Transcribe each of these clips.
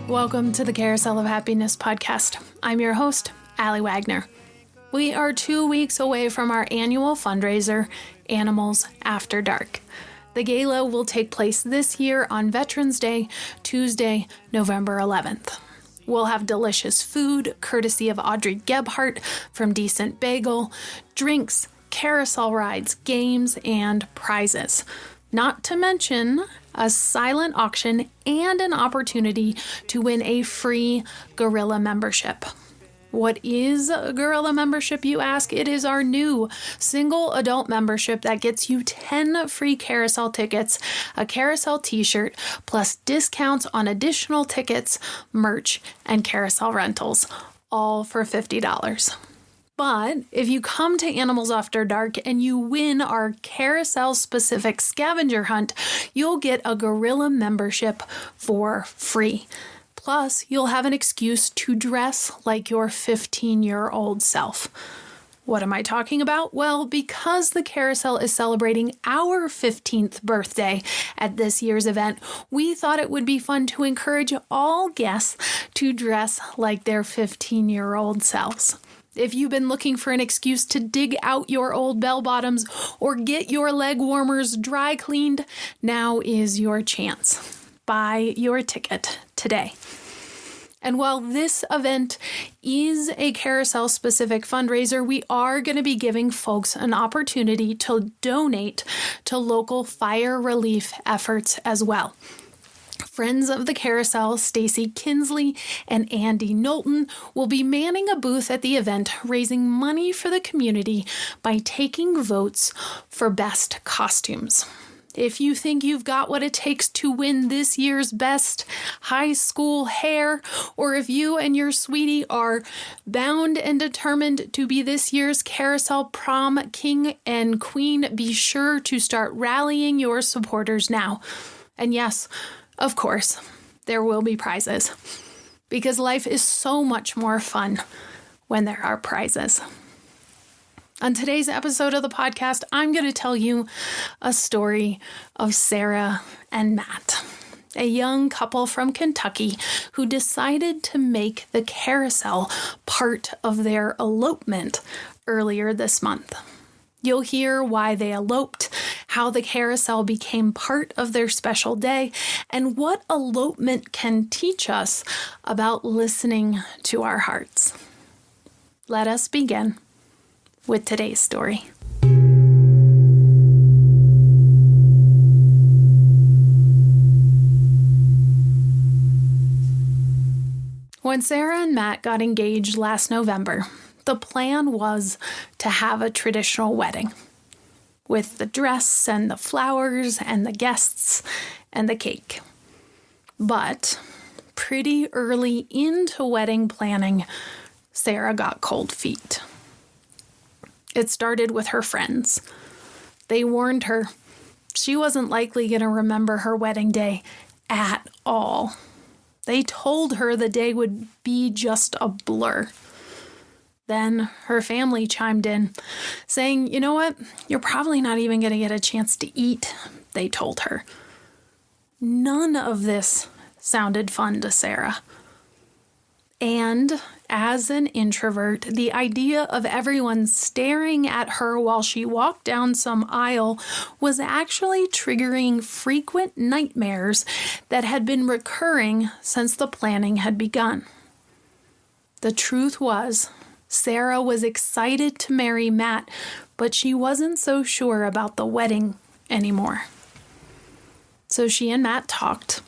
Welcome to the Carousel of Happiness podcast. I'm your host, Allie Wagner. We are 2 weeks away from our annual fundraiser, Animals After Dark. The gala will take place this year on Veterans Day, Tuesday, November 11th. We'll have delicious food, courtesy of Audrey Gebhardt from Decent Bagel, drinks, carousel rides, games, and prizes. Not to mention a silent auction and an opportunity to win a free gorilla membership. What is a gorilla membership, you ask? It is our new single adult membership that gets you 10 free carousel tickets, a carousel t-shirt, plus discounts on additional tickets, merch, and carousel rentals, all for $50. But if you come to Animals After Dark and you win our carousel-specific scavenger hunt, you'll get a gorilla membership for free. Plus, you'll have an excuse to dress like your 15-year-old self. What am I talking about? Well, because the carousel is celebrating our 15th birthday at this year's event, we thought it would be fun to encourage all guests to dress like their 15-year-old selves. If you've been looking for an excuse to dig out your old bell bottoms or get your leg warmers dry cleaned, now is your chance. Buy your ticket today. And while this event is a carousel-specific fundraiser, we are going to be giving folks an opportunity to donate to local fire relief efforts as well. Friends of the Carousel, Stacy Kinsley and Andy Knowlton, will be manning a booth at the event, raising money for the community by taking votes for best costumes. If you think you've got what it takes to win this year's best high school hair, or if you and your sweetie are bound and determined to be this year's Carousel Prom King and Queen, be sure to start rallying your supporters now. And yes, of course, there will be prizes, because life is so much more fun when there are prizes. On today's episode of the podcast, I'm going to tell you a story of Sarah and Matt, a young couple from Kentucky who decided to make the carousel part of their elopement earlier this month. You'll hear why they eloped, how the carousel became part of their special day, and what elopement can teach us about listening to our hearts. Let us begin with today's story. When Sarah and Matt got engaged last November, the plan was to have a traditional wedding with the dress and the flowers and the guests and the cake. But pretty early into wedding planning, Sarah got cold feet. It started with her friends. They warned her she wasn't likely going to remember her wedding day at all. They told her the day would be just a blur. Then her family chimed in, saying, "You know what? You're probably not even going to get a chance to eat," they told her. None of this sounded fun to Sarah. And as an introvert, the idea of everyone staring at her while she walked down some aisle was actually triggering frequent nightmares that had been recurring since the planning had begun. The truth was, Sarah was excited to marry Matt, but she wasn't so sure about the wedding anymore. So she and Matt talked,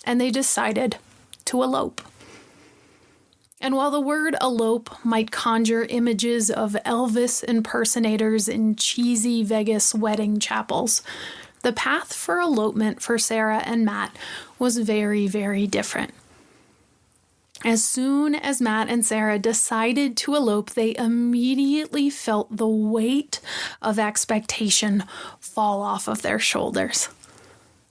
and they decided to elope. And while the word elope might conjure images of Elvis impersonators in cheesy Vegas wedding chapels, the path for elopement for Sarah and Matt was very, very different. As soon as Matt and Sarah decided to elope, they immediately felt the weight of expectation fall off of their shoulders.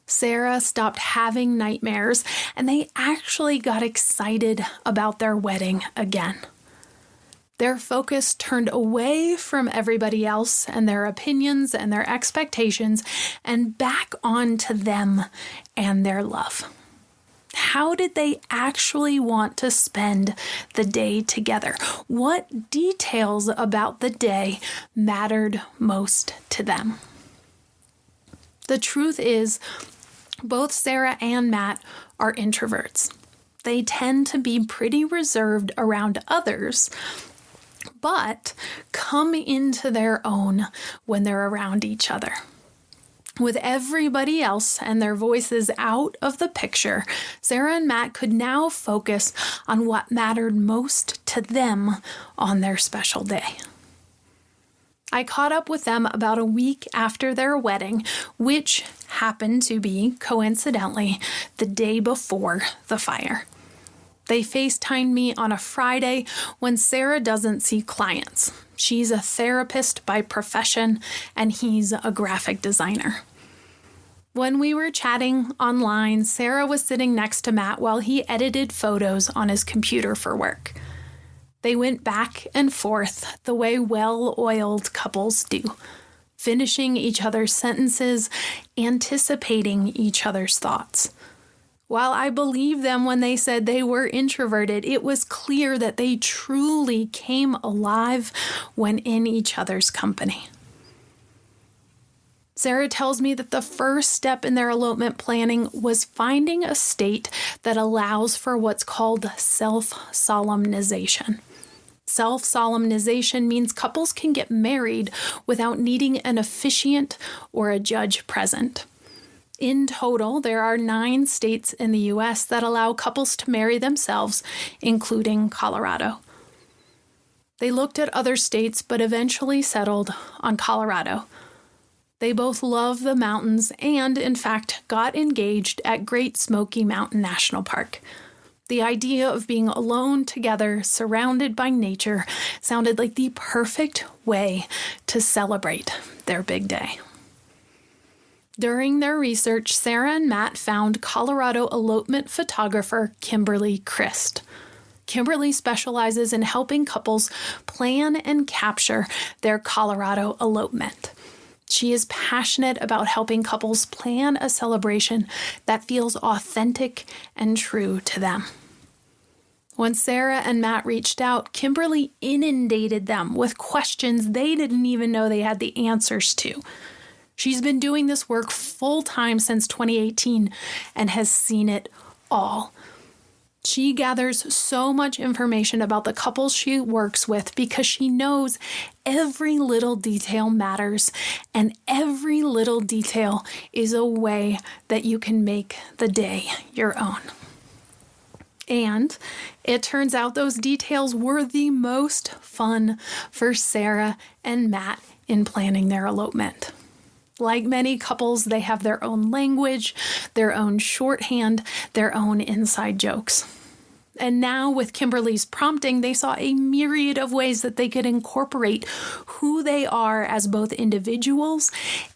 Sarah stopped having nightmares, and they actually got excited about their wedding again. Their focus turned away from everybody else and their opinions and their expectations and back onto them and their love. how did they actually want to spend the day together? What details about the day mattered most to them? The truth is, both Sarah and Matt are introverts. They tend to be pretty reserved around others, but come into their own when they're around each other. With everybody else and their voices out of the picture, Sarah and Matt could now focus on what mattered most to them on their special day. I caught up with them about a week after their wedding, which happened to be, coincidentally, the day before the fire. They FaceTimed me on a Friday when Sarah doesn't see clients. She's a therapist by profession, and he's a graphic designer. When we were chatting online, Sarah was sitting next to Matt while he edited photos on his computer for work. They went back and forth the way well-oiled couples do, finishing each other's sentences, anticipating each other's thoughts. While I believe them when they said they were introverted, it was clear that they truly came alive when in each other's company. Sarah tells me that the first step in their elopement planning was finding a state that allows for what's called self-solemnization. Self-solemnization means couples can get married without needing an officiant or a judge present. In total, there are 9 states in the U.S. that allow couples to marry themselves, including Colorado. They looked at other states, but eventually settled on Colorado. They both love the mountains and, in fact, got engaged at Great Smoky Mountain National Park. The idea of being alone together, surrounded by nature, sounded like the perfect way to celebrate their big day. During their research, Sarah and Matt found Colorado elopement photographer Kimberly Christ. Kimberly specializes in helping couples plan and capture their Colorado elopement. She is passionate about helping couples plan a celebration that feels authentic and true to them. When Sarah and Matt reached out, Kimberly inundated them with questions they didn't even know they had the answers to. She's been doing this work full-time since 2018 and has seen it all. She gathers so much information about the couples she works with because she knows every little detail matters, and every little detail is a way that you can make the day your own. And it turns out those details were the most fun for Sarah and Matt in planning their elopement. Like many couples, they have their own language, their own shorthand, their own inside jokes. And now with Kimberly's prompting, they saw a myriad of ways that they could incorporate who they are as both individuals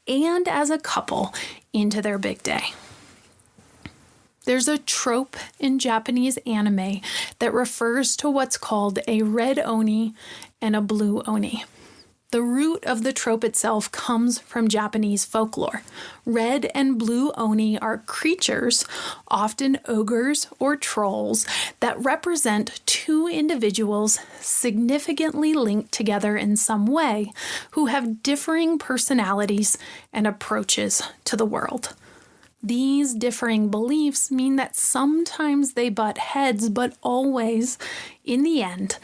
and as a couple into their big day. There's a trope in Japanese anime that refers to what's called a red oni and a blue oni. The root of the trope itself comes from Japanese folklore. Red and blue oni are creatures, often ogres or trolls, that represent 2 individuals significantly linked together in some way who have differing personalities and approaches to the world. These differing beliefs mean that sometimes they butt heads, but always, in the end,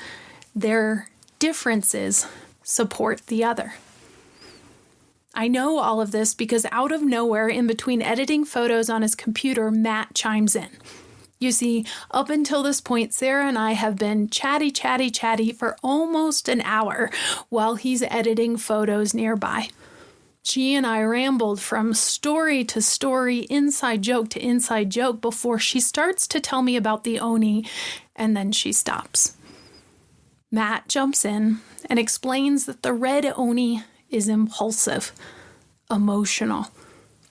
their differences support the other. I know all of this because out of nowhere, in between editing photos on his computer, Matt chimes in. You see, up until this point, Sarah and I have been chatty for almost an hour while he's editing photos nearby. She and I rambled from story to story, inside joke to inside joke before she starts to tell me about the oni, and then she stops. Matt jumps in and explains that the red oni is impulsive, emotional,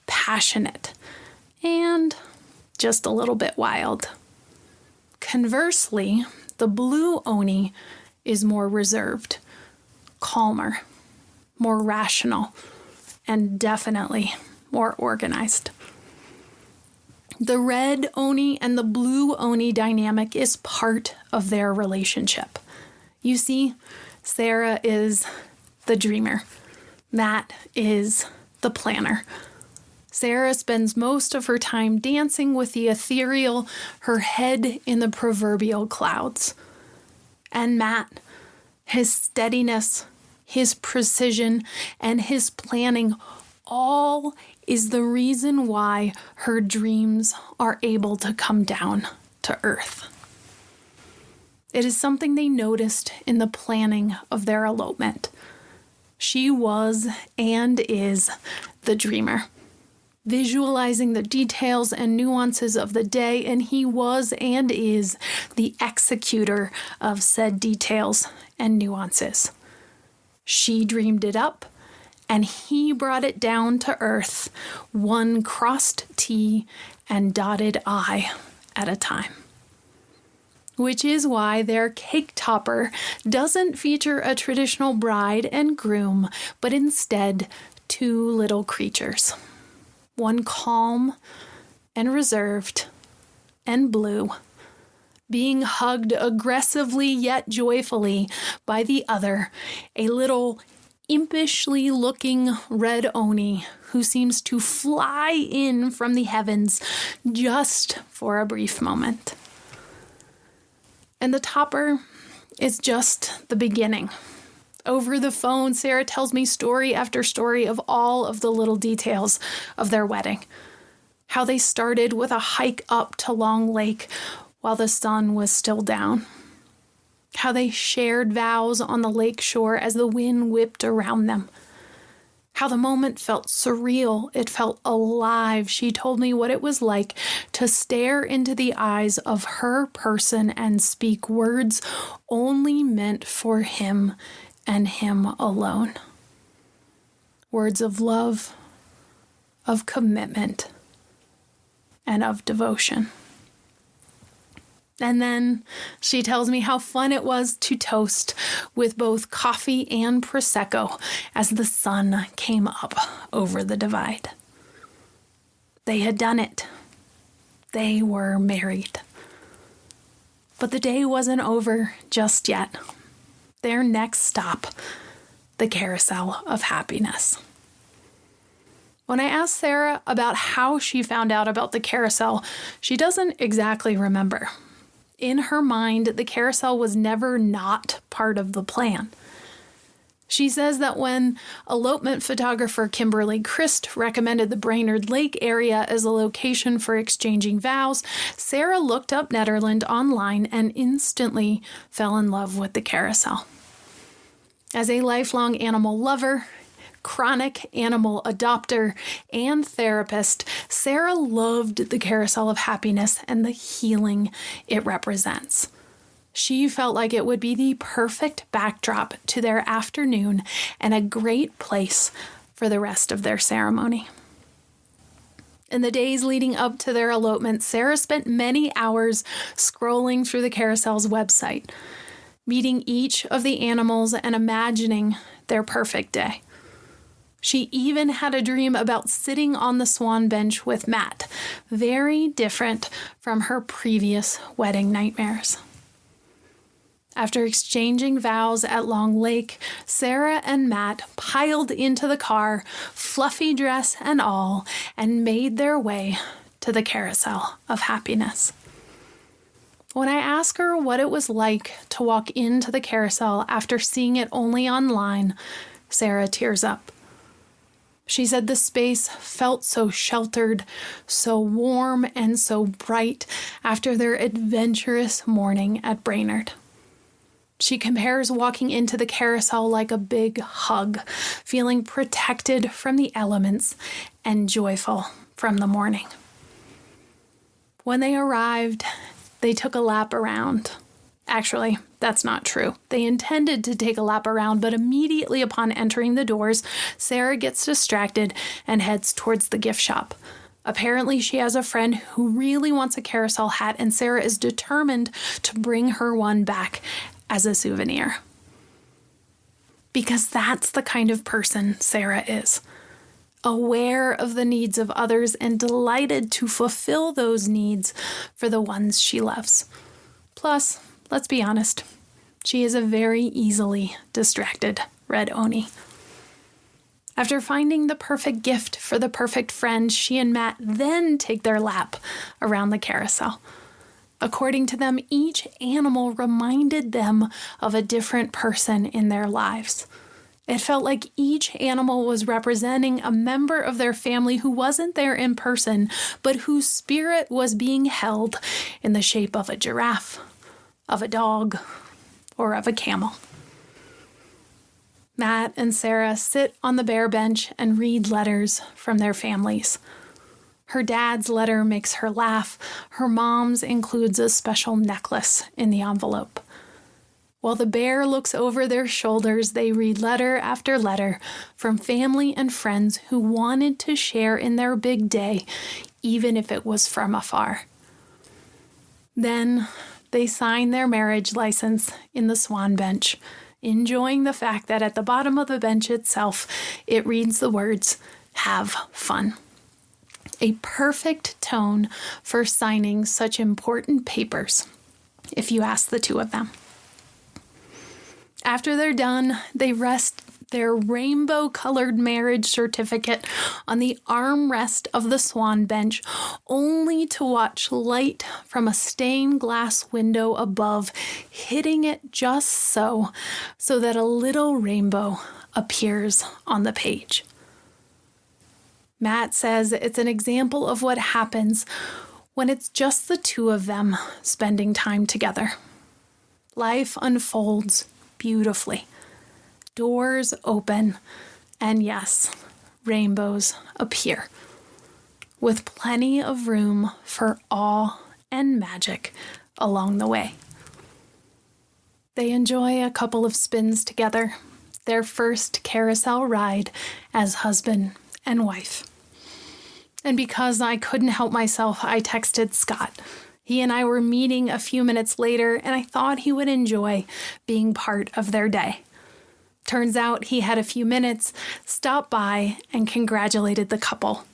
passionate, and just a little bit wild. Conversely, the blue oni is more reserved, calmer, more rational, and definitely more organized. The red Oni and the blue Oni dynamic is part of their relationship. You see, Sarah is the dreamer. Matt is the planner. Sarah spends most of her time dancing with the ethereal, her head in the proverbial clouds. And Matt, his steadiness, his precision, and his planning all is the reason why her dreams are able to come down to earth. It is something they noticed in the planning of their elopement. She was and is the dreamer, visualizing the details and nuances of the day, and he was and is the executor of said details and nuances. She dreamed it up, and he brought it down to earth, one crossed T and dotted I at a time. Which is why their cake topper doesn't feature a traditional bride and groom, but instead 2 little creatures. One calm and reserved and blue, being hugged aggressively yet joyfully by the other, a little impishly looking red Oni who seems to fly in from the heavens just for a brief moment. And the topper is just the beginning. Over the phone, Sarah tells me story after story of all of the little details of their wedding. How they started with a hike up to Long Lake while the sun was still down. How they shared vows on the lake shore as the wind whipped around them. How the moment felt surreal. It felt alive. She told me what it was like to stare into the eyes of her person and speak words only meant for him and him alone. Words of love, of commitment, and of devotion. And then she tells me how fun it was to toast with both coffee and Prosecco as the sun came up over the divide. They had done it. They were married. But the day wasn't over just yet. Their next stop, the Carousel of Happiness. When I asked Sarah about how she found out about the carousel, she doesn't exactly remember. In her mind, the carousel was never not part of the plan. She says that when elopement photographer Kimberly Christ recommended the Brainerd Lake area as a location for exchanging vows, Sarah looked up Nederland online and instantly fell in love with the carousel. As a lifelong animal lover, chronic animal adopter, and therapist, Sarah loved the Carousel of Happiness and the healing it represents. She felt like it would be the perfect backdrop to their afternoon and a great place for the rest of their ceremony. In the days leading up to their elopement, Sarah spent many hours scrolling through the carousel's website, meeting each of the animals and imagining their perfect day. She even had a dream about sitting on the swan bench with Matt, very different from her previous wedding nightmares. After exchanging vows at Long Lake, Sarah and Matt piled into the car, fluffy dress and all, and made their way to the Carousel of Happiness. When I asked her what it was like to walk into the carousel after seeing it only online, Sarah tears up. She said the space felt so sheltered, so warm, and so bright after their adventurous morning at Brainerd. She compares walking into the carousel like a big hug, feeling protected from the elements and joyful from the morning. When they arrived, they took a lap around. Actually, that's not true. They intended to take a lap around, but immediately upon entering the doors, Sarah gets distracted and heads towards the gift shop. Apparently, she has a friend who really wants a carousel hat, and Sarah is determined to bring her one back as a souvenir. Because that's the kind of person Sarah is. aware of the needs of others and delighted to fulfill those needs for the ones she loves. Plus, let's be honest, she is a very easily distracted red Oni. After finding the perfect gift for the perfect friend, she and Matt then take their lap around the carousel. According to them, each animal reminded them of a different person in their lives. It felt like each animal was representing a member of their family who wasn't there in person, but whose spirit was being held in the shape of a giraffe, of a dog, or of a camel. Matt and Sarah sit on the bare bench and read letters from their families. Her dad's letter makes her laugh. Her mom's includes a special necklace in the envelope. While the bear looks over their shoulders, they read letter after letter from family and friends who wanted to share in their big day, even if it was from afar. Then they sign their marriage license in the swan bench, enjoying the fact that at the bottom of the bench itself, it reads the words, "Have fun." A perfect tone for signing such important papers, if you ask the two of them. After they're done, they rest their rainbow-colored marriage certificate on the armrest of the swan bench, only to watch light from a stained glass window above hitting it just so that a little rainbow appears on the page. Matt says it's an example of what happens when it's just the two of them spending time together. Life unfolds beautifully. Doors open, and yes, rainbows appear, with plenty of room for awe and magic along the way. They enjoy a couple of spins together, their first carousel ride as husband and wife. And because I couldn't help myself, I texted Scott. He and I were meeting a few minutes later, and I thought he would enjoy being part of their day. Turns out he had a few minutes, stopped by, and congratulated the couple,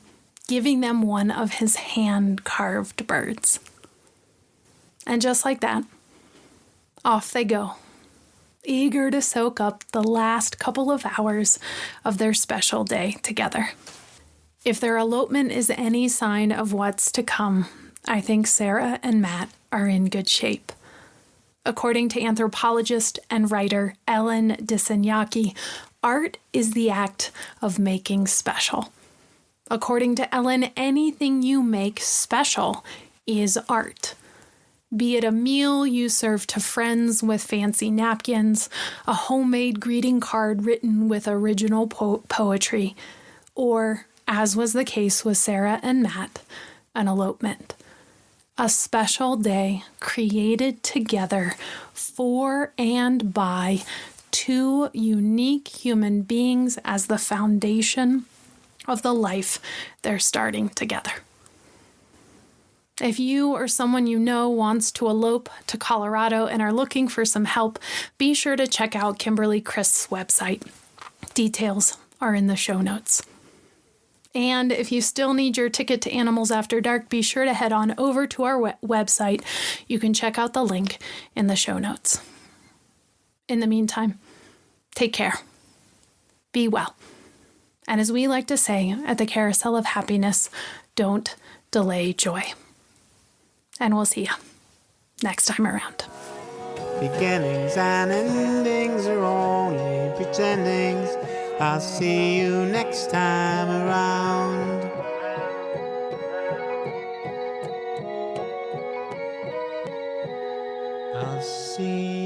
giving them one of his hand-carved birds. And just like that, off they go, eager to soak up the last couple of hours of their special day together. If their elopement is any sign of what's to come, I think Sarah and Matt are in good shape. According to anthropologist and writer Ellen Disanyaki, art is the act of making special. According to Ellen, anything you make special is art. Be it a meal you serve to friends with fancy napkins, a homemade greeting card written with original poetry, or, as was the case with Sarah and Matt, an elopement. A special day created together for and by two unique human beings as the foundation of the life they're starting together. If you or someone you know wants to elope to Colorado and are looking for some help, be sure to check out Kimberly Christ's website. Details are in the show notes. And if you still need your ticket to Animals After Dark, be sure to head on over to our website. You can check out the link in the show notes. In the meantime, take care. Be well. And as we like to say at the Carousel of Happiness, don't delay joy. And we'll see you next time around. Beginnings and endings are only pretendings. I'll see you next time around. I'll see